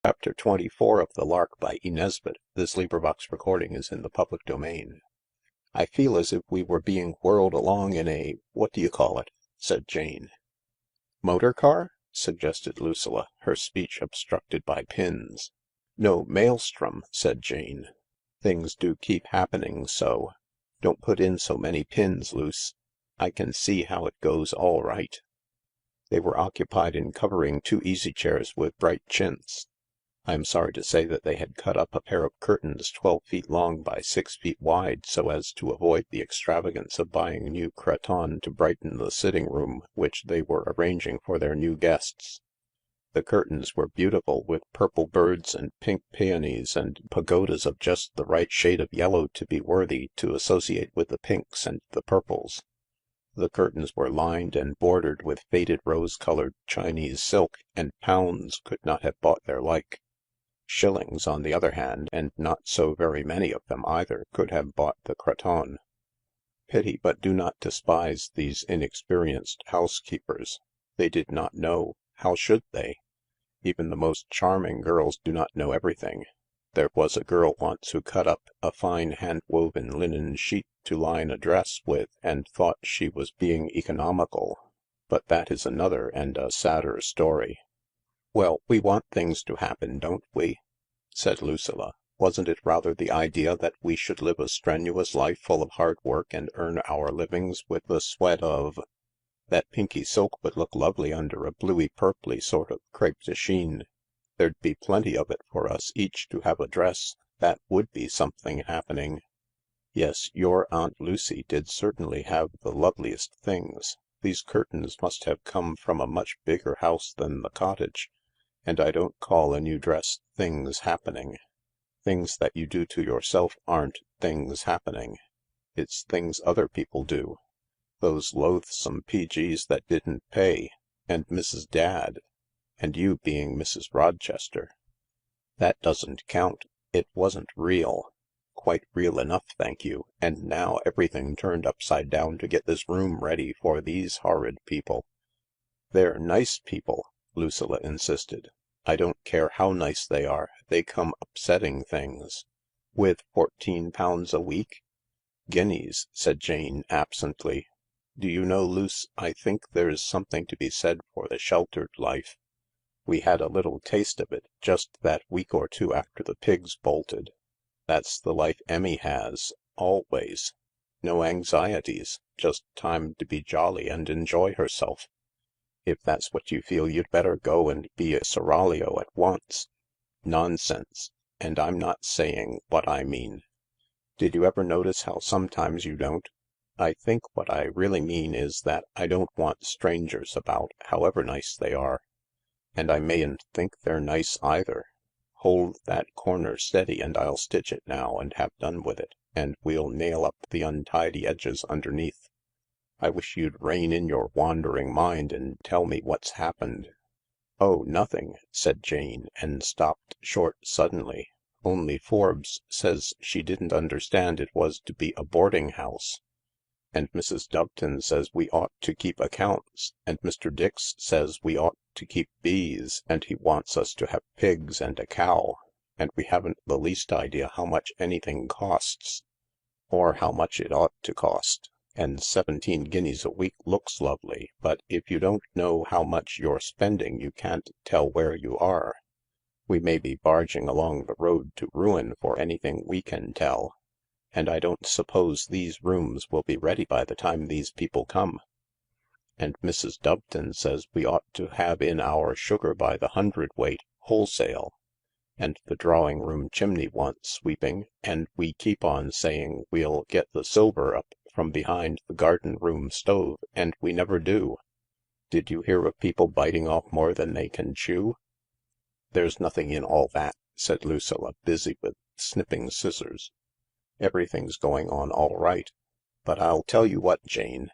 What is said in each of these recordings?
Chapter 24 of The Lark by E. Nesbit. This recording is in the public domain. "I feel as if we were being whirled along in a what-do-you-call-it," said Jane. "Motor car?" suggested Lucilla, her speech obstructed by pins. "No, maelstrom," said Jane. "Things do keep happening so. Don't put in so many pins, Luce. I can see how it goes all right." They were occupied in covering two easy chairs with bright chintz. I am sorry to say that they had cut up a pair of curtains 12 feet long by 6 feet wide so as to avoid the extravagance of buying new cretonne to brighten the sitting room which they were arranging for their new guests. The curtains were beautiful, with purple birds and pink peonies and pagodas of just the right shade of yellow to be worthy to associate with the pinks and the purples. The curtains were lined and bordered with faded rose-colored Chinese silk, and pounds could not have bought their like. Shillings, on the other hand, and not so very many of them either, could have bought the cretonne. Pity, but do not despise these inexperienced housekeepers. They did not know. How should they? Even the most charming girls do not know everything. There was a girl once who cut up a fine hand-woven linen sheet to line a dress with and thought she was being economical. But that is another and a sadder story. "Well, we want things to happen, don't we?" said Lucilla. "Wasn't it rather the idea that we should live a strenuous life full of hard work and earn our livings with the sweat of—" "That pinky silk would look lovely under a bluey-purply sort of crepe de chine. There'd be plenty of it for us each to have a dress. That would be something happening." "Yes, your Aunt Lucy did certainly have the loveliest things. These curtains must have come from a much bigger house than the cottage. And I don't call a new dress things happening. Things that you do to yourself aren't things happening. It's things other people do. Those loathsome P.G.'s that didn't pay, and Mrs. Dadd, and you being Mrs. Rochester. That doesn't count. It wasn't real. Quite real enough, thank you, and now everything turned upside down to get this room ready for these horrid people." "They're nice people," Lucilla insisted. "I don't care how nice they are, they come upsetting things." "With £14 a week?" "Guineas," said Jane absently. "Do you know, Luce, I think there's something to be said for the sheltered life. We had a little taste of it just that week or two after the Pigs bolted. That's the life Emmy has, always. No anxieties, just time to be jolly and enjoy herself. If that's what you feel, you'd better go and be a seraglio at once." "Nonsense. And I'm not saying what I mean. Did you ever notice how sometimes you don't? I think what I really mean is that I don't want strangers about, however nice they are. And I mayn't think they're nice either. Hold that corner steady and I'll stitch it now and have done with it, and we'll nail up the untidy edges underneath. I wish you'd rein in your wandering mind and tell me what's happened." "Oh, nothing," said Jane, and stopped short suddenly. "Only Forbes says she didn't understand it was to be a boarding house. And Mrs. Doveton says we ought to keep accounts, and Mr. Dix says we ought to keep bees, and he wants us to have pigs and a cow, and we haven't the least idea how much anything costs, or how much it ought to cost. And 17 guineas a week looks lovely, but if you don't know how much you're spending you can't tell where you are. We may be barging along the road to ruin for anything we can tell. And I don't suppose these rooms will be ready by the time these people come. And Mrs. Doveton says we ought to have in our sugar by the hundredweight, wholesale. And the drawing-room chimney wants sweeping, and we keep on saying we'll get the silver up from behind the garden-room stove, and we never do. Did you hear of people biting off more than they can chew?" "There's nothing in all that," said Lucilla, busy with snipping scissors. "Everything's going on all right. But I'll tell you what, Jane,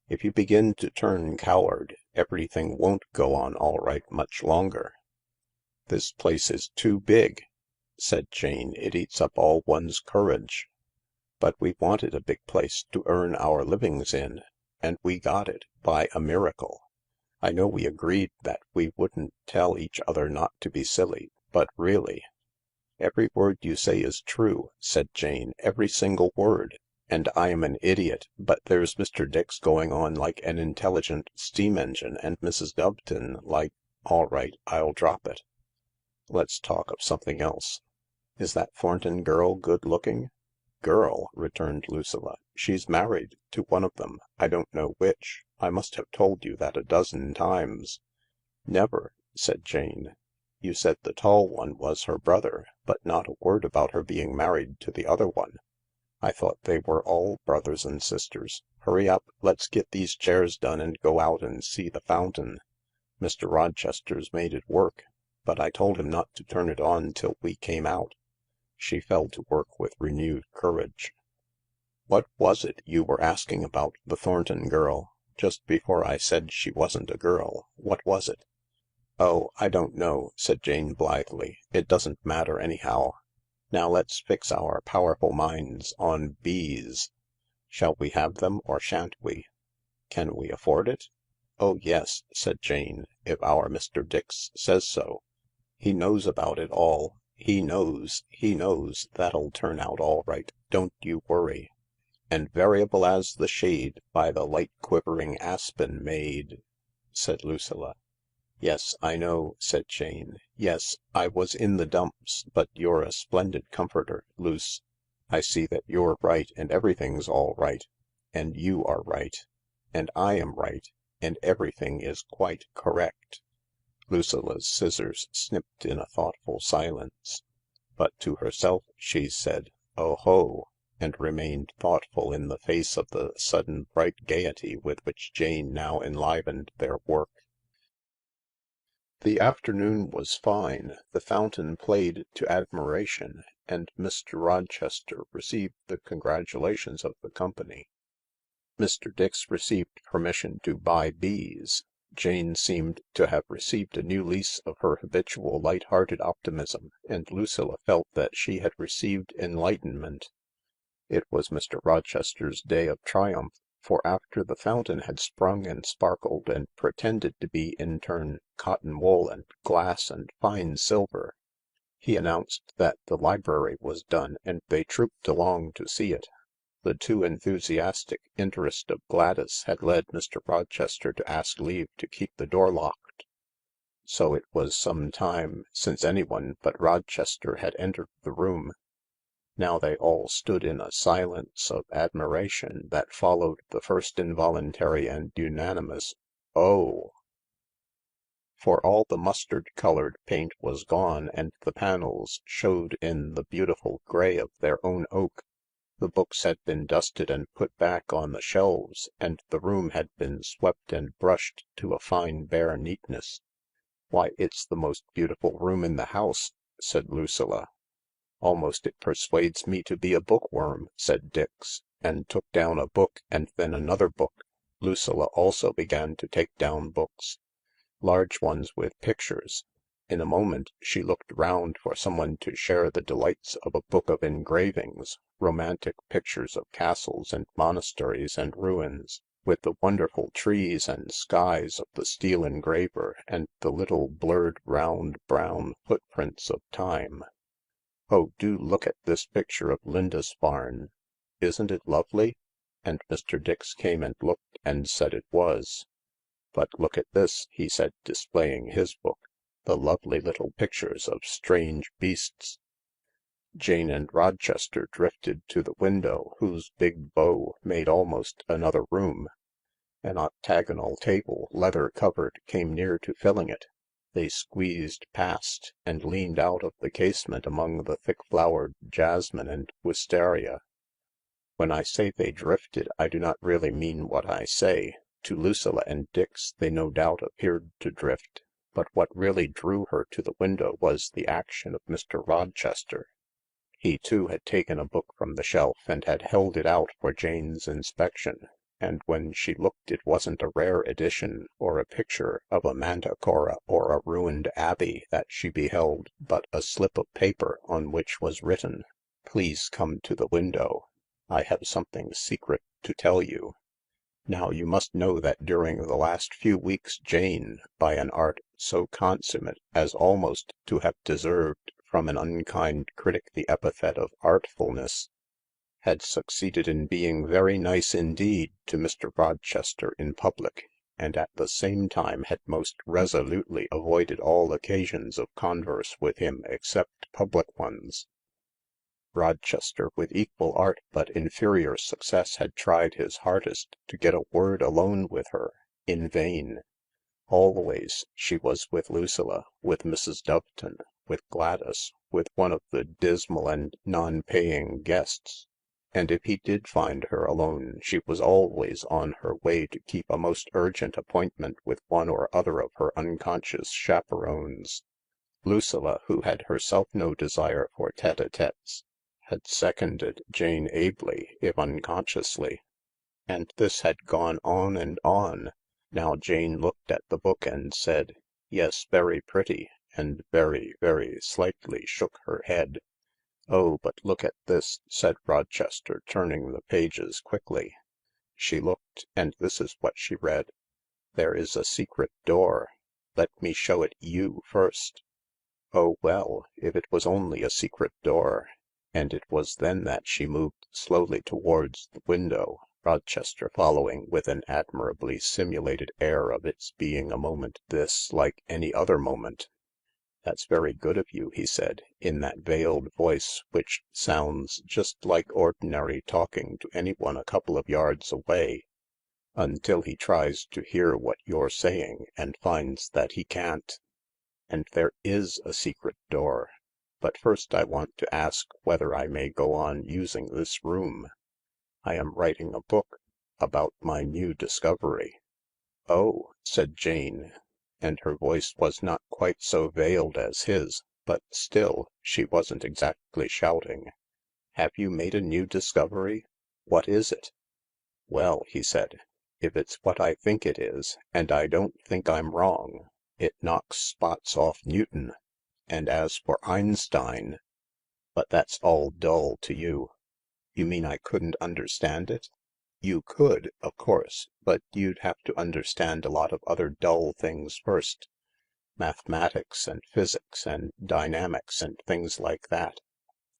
if you begin to turn coward, everything won't go on all right much longer." "This place is too big," said Jane. "It eats up all one's courage." "But we wanted a big place to earn our livings in, and we got it, by a miracle. I know we agreed that we wouldn't tell each other not to be silly, But really " Every word you say is true," said Jane. "Every single word. And I am an idiot, but there's Mr. Dix going on like an intelligent steam engine, and Mrs. Doveton like— All right, I'll drop it. Let's talk of something else. Is that Thornton girl good looking ?"" Girl ?" returned Lucilla. " She's married to one of them. I don't know which. I must have told you that a dozen times." " Never," said Jane. " You said the tall one was her brother, but not a word about her being married to the other one. I thought they were all brothers and sisters. Hurry up, let's get these chairs done and go out and see the fountain. Mr. Rochester's made it work, but I told him not to turn it on till we came out." She fell to work with renewed courage. " What was it you were asking about the Thornton girl? Just before I said she wasn't a girl. What was it ?"" Oh, I don't know," said Jane blithely. " It doesn't matter anyhow. Now let's fix our powerful minds on bees. Shall we have them or shan't we ? Can we afford it ?"" Oh yes," said Jane, " if our Mr. Dix says so. He knows about it all. He knows. That'll turn out all right. Don't you worry. And variable as the shade by the light quivering aspen made," said Lucilla. "Yes, I know," said Jane. "Yes, I was in the dumps, but you're a splendid comforter, Luce. I see that you're right and everything's all right. And you are right. And I am right. And everything is quite correct." Lucilla's scissors snipped in a thoughtful silence. But to herself she said, "Oh ho," and remained thoughtful in the face of the sudden bright gaiety with which Jane now enlivened their work. The afternoon was fine, the fountain played to admiration, and Mr. Rochester received the congratulations of the company. Mr. Dix received permission to buy bees. Jane seemed to have received a new lease of her habitual light-hearted optimism, and Lucilla felt that she had received enlightenment. It was Mr. Rochester's day of triumph, for after the fountain had sprung and sparkled and pretended to be in turn cotton wool and glass and fine silver, he announced that the library was done and they trooped along to see it. The too enthusiastic interest of Gladys had led Mr. Rochester to ask leave to keep the door locked. So it was some time since anyone but Rochester had entered the room. Now they all stood in a silence of admiration that followed the first involuntary and unanimous "Oh!" For all the mustard-coloured paint was gone and the panels showed in the beautiful grey of their own oak. The books had been dusted and put back on the shelves, and the room had been swept and brushed to a fine bare neatness. " Why, it's the most beautiful room in the house," said Lucilla. "Almost it persuades me to be a bookworm," said Dix, and took down a book and then another book. Lucilla also began to take down books. Large ones with pictures. In a moment she looked round for someone to share the delights of a book of engravings, romantic pictures of castles and monasteries and ruins, with the wonderful trees and skies of the steel engraver and the little blurred round brown footprints of time. "Oh, do look at this picture of Lindisfarne. Isn't it lovely?" And Mr. Dix came and looked and said it was. "But look at this," he said, displaying his book. "The lovely little pictures of strange beasts." Jane and Rochester drifted to the window, whose big bow made almost another room. An octagonal table, leather-covered, came near to filling it. They squeezed past, and leaned out of the casement among the thick-flowered jasmine and wisteria. When I say they drifted, I do not really mean what I say. To Lucilla and Dix they no doubt appeared to drift, but what really drew her to the window was the action of Mr. Rochester. He too had taken a book from the shelf and had held it out for Jane's inspection, and when she looked it wasn't a rare edition or a picture of a manticora or a ruined abbey that she beheld, but a slip of paper on which was written, "Please come to the window. I have something secret to tell you." Now you must know that during the last few weeks Jane, by an art so consummate as almost to have deserved from an unkind critic the epithet of artfulness, had succeeded in being very nice indeed to Mr. Rochester in public, and at the same time had most resolutely avoided all occasions of converse with him except public ones. Rochester, with equal art but inferior success, had tried his hardest to get a word alone with her. In vain. Always she was with Lucilla, with Mrs. Doveton, with Gladys, with one of the dismal and non-paying guests. And if he did find her alone, she was always on her way to keep a most urgent appointment with one or other of her unconscious chaperones. Lucilla, who had herself no desire for tete-a-tetes, had seconded Jane ably, if unconsciously. And this had gone on and on. Now Jane looked at the book and said, "Yes, very pretty," and very, very slightly shook her head. "Oh, but look at this," said Rochester, turning the pages quickly. She looked, and this is what she read. "There is a secret door. Let me show it you first." Oh well, if it was only a secret door. And it was then that she moved slowly towards the window, Rochester following with an admirably simulated air of its being a moment this like any other moment. "That's very good of you," he said, in that veiled voice which sounds just like ordinary talking to anyone a couple of yards away, until he tries to hear what you're saying and finds that he can't. And there is a secret door. But first I want to ask whether I may go on using this room. I am writing a book about my new discovery." "Oh," said Jane, and her voice was not quite so veiled as his, but still, she wasn't exactly shouting. "Have you made a new discovery? What is it?" "Well," he said, "if it's what I think it is, and I don't think I'm wrong, it knocks spots off Newton. And as for Einstein— but that's all dull to you." "You mean I couldn't understand it?" "You could, of course, but you'd have to understand a lot of other dull things first. Mathematics and physics and dynamics and things like that.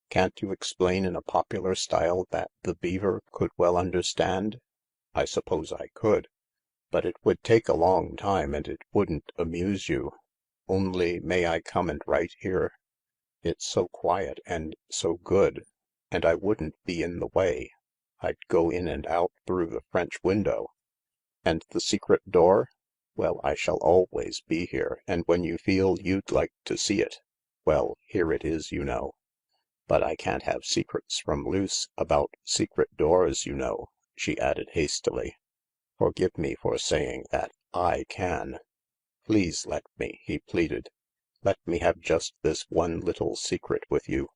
Can't you explain in a popular style that the beaver could well understand?" "I suppose I could. But it would take a long time and it wouldn't amuse you. Only may I come and write here? It's so quiet and so good. And I wouldn't be in the way. I'd go in and out through the French window. And the secret door? Well, I shall always be here, and when you feel you'd like to see it, well, here it is, you know. But I can't have secrets from Luce about secret doors, you know," she added hastily. "Forgive me for saying that I can. Please let me," he pleaded. "Let me have just this one little secret with you."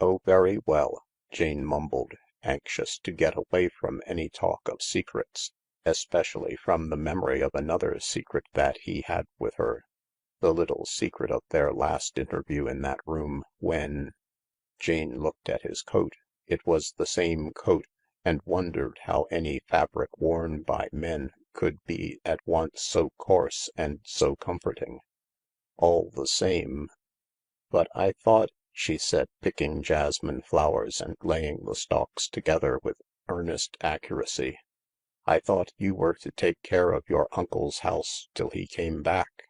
"Oh, very well," Jane mumbled, anxious to get away from any talk of secrets, especially from the memory of another secret that he had with her, the little secret of their last interview in that room when— Jane looked at his coat. It was the same coat, and wondered how any fabric worn by men could be at once so coarse and so comforting. All the same— "But I thought," she said, picking jasmine flowers and laying the stalks together with earnest accuracy, "I thought you were to take care of your uncle's house till he came back."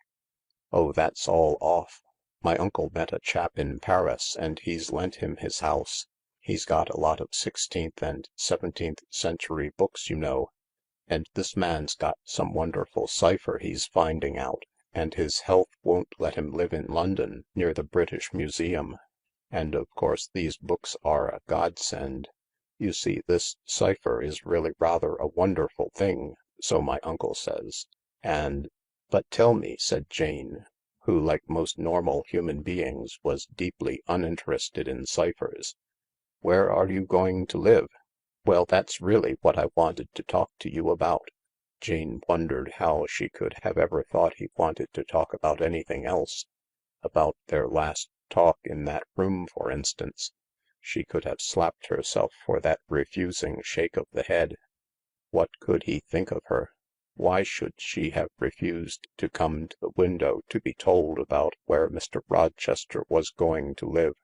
"Oh, that's all off. My uncle met a chap in Paris and he's lent him his house. He's got a lot of 16th and 17th century books, you know, and this man's got some wonderful cipher he's finding out, and his health won't let him live in London near the British Museum. And of course these books are a godsend. You see, this cipher is really rather a wonderful thing, so my uncle says. And— "But tell me," said Jane, who, like most normal human beings, was deeply uninterested in ciphers, "where are you going to live?" "Well, that's really what I wanted to talk to you about." Jane wondered how she could have ever thought he wanted to talk about anything else. About their last talk in that room, for instance. She could have slapped herself for that refusing shake of the head. What could he think of her? Why should she have refused to come to the window to be told about where Mr. Rochester was going to live?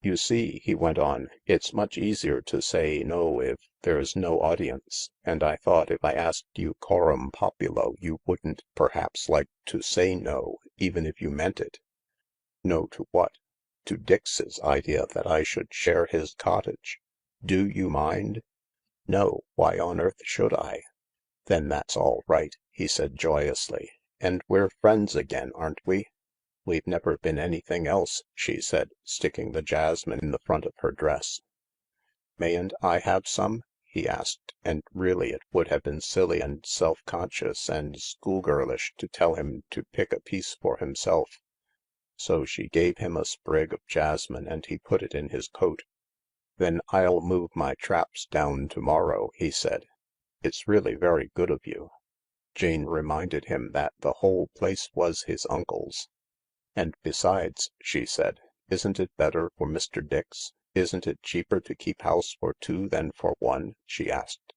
"You see," he went on, "it's much easier to say no if there's no audience, and I thought if I asked you coram populo you wouldn't perhaps like to say no, even if you meant it." "No to what?" "To Dix's idea that I should share his cottage. Do you mind?" "No. Why on earth should I?" "Then that's all right," he said joyously. "And we're friends again, aren't we?" "We've never been anything else," she said, sticking the jasmine in the front of her dress. "Mayn't I have some?" he asked, and really it would have been silly and self-conscious and schoolgirlish to tell him to pick a piece for himself. So she gave him a sprig of jasmine and he put it in his coat. "Then I'll move my traps down tomorrow," he said. "It's really very good of you." Jane reminded him that the whole place was his uncle's. "And besides," she said, "isn't it better for Mr. Dix? Isn't it cheaper to keep house for two than for one?" she asked.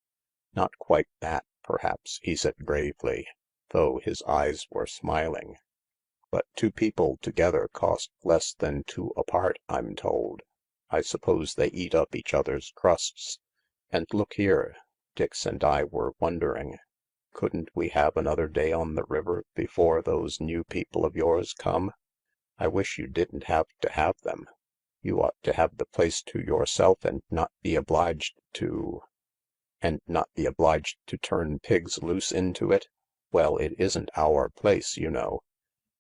"Not quite that, perhaps," he said gravely, though his eyes were smiling. "But two people together cost less than two apart, I'm told. I suppose they eat up each other's crusts. And look here, Dix and I were wondering, couldn't we have another day on the river before those new people of yours come? I wish you didn't have them. You ought to have the place to yourself and not be obliged to— "And not be obliged to turn Pigs loose into it? Well, it isn't our place, you know.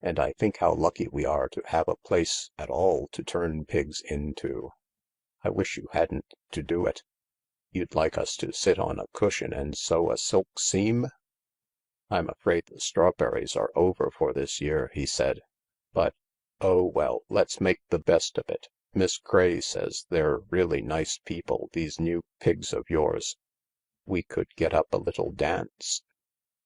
And I think how lucky we are to have a place at all to turn Pigs into. I wish you hadn't to do it. You'd like us to sit on a cushion and sew a silk seam?" "I'm afraid the strawberries are over for this year," he said. "But— oh, well, let's make the best of it. Miss Craye says they're really nice people, these new Pigs of yours. We could get up a little dance."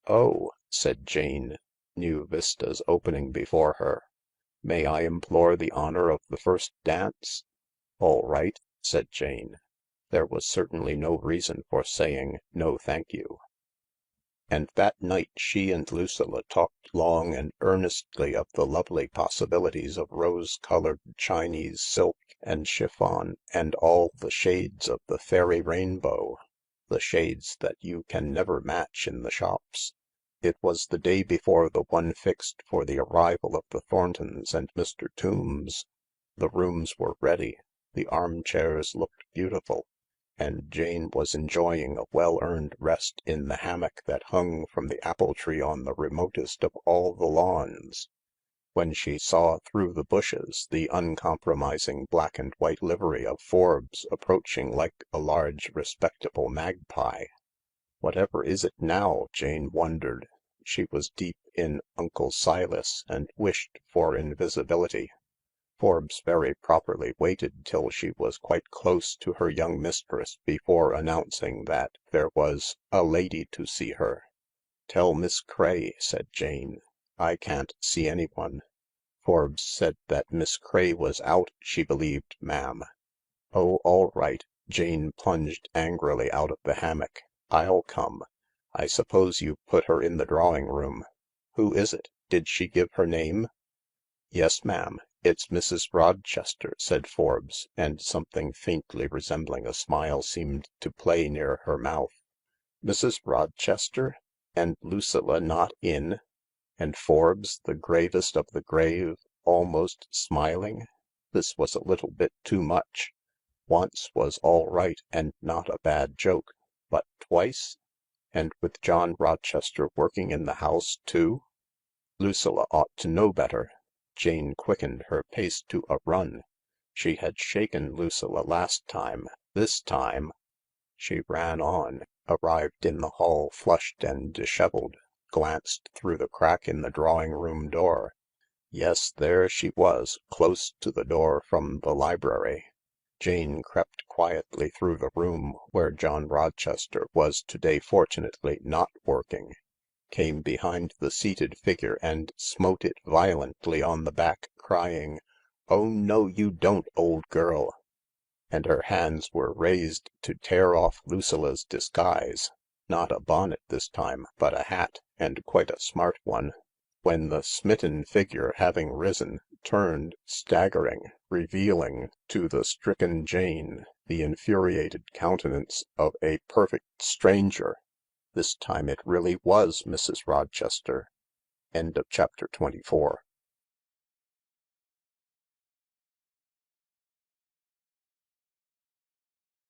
"Oh," said Jane, new vistas opening before her. "May I implore the honour of the first dance?" "All right," said Jane. There was certainly no reason for saying, "No, thank you." And that night she and Lucilla talked long and earnestly of the lovely possibilities of rose-coloured Chinese silk and chiffon and all the shades of the fairy rainbow, the shades that you can never match in the shops. It was the day before the one fixed for the arrival of the Thorntons and Mr. Tombs. The rooms were ready, the armchairs looked beautiful, and Jane was enjoying a well-earned rest in the hammock that hung from the apple tree on the remotest of all the lawns, when she saw through the bushes the uncompromising black and white livery of Forbes approaching like a large respectable magpie. Whatever is it now, Jane wondered. She was deep in Uncle Silas and wished for invisibility. Forbes very properly waited till she was quite close to her young mistress before announcing that there was a lady to see her. "Tell Miss Craye," said Jane. "I can't see anyone." Forbes said that Miss Craye was out, she believed, ma'am. "Oh, all right." Jane plunged angrily out of the hammock. "I'll come. I suppose you put her in the drawing-room. Who is it? Did she give her name?" "Yes, ma'am. It's Mrs. Rochester," said Forbes, and something faintly resembling a smile seemed to play near her mouth. Mrs. Rochester? And Lucilla not in? And Forbes, the gravest of the grave, almost smiling? This was a little bit too much. Once was all right and not a bad joke, but twice? And with John Rochester working in the house too? Lucilla ought to know better. Jane quickened her pace to a run. She had shaken Lucilla last time. This time— She ran on, arrived in the hall flushed and dishevelled, glanced through the crack in the drawing-room door. Yes, there she was, close to the door from the library. Jane crept quietly through the room where John Rochester was today fortunately not working, came behind the seated figure and smote it violently on the back, crying, "Oh no, you don't, old girl!" And her hands were raised to tear off Lucilla's disguise. Not a bonnet this time, but a hat, and quite a smart one. When the smitten figure, having risen, turned, staggering, revealing to the stricken Jane the infuriated countenance of a perfect stranger. This time it really was Mrs. Rochester. End of chapter 24.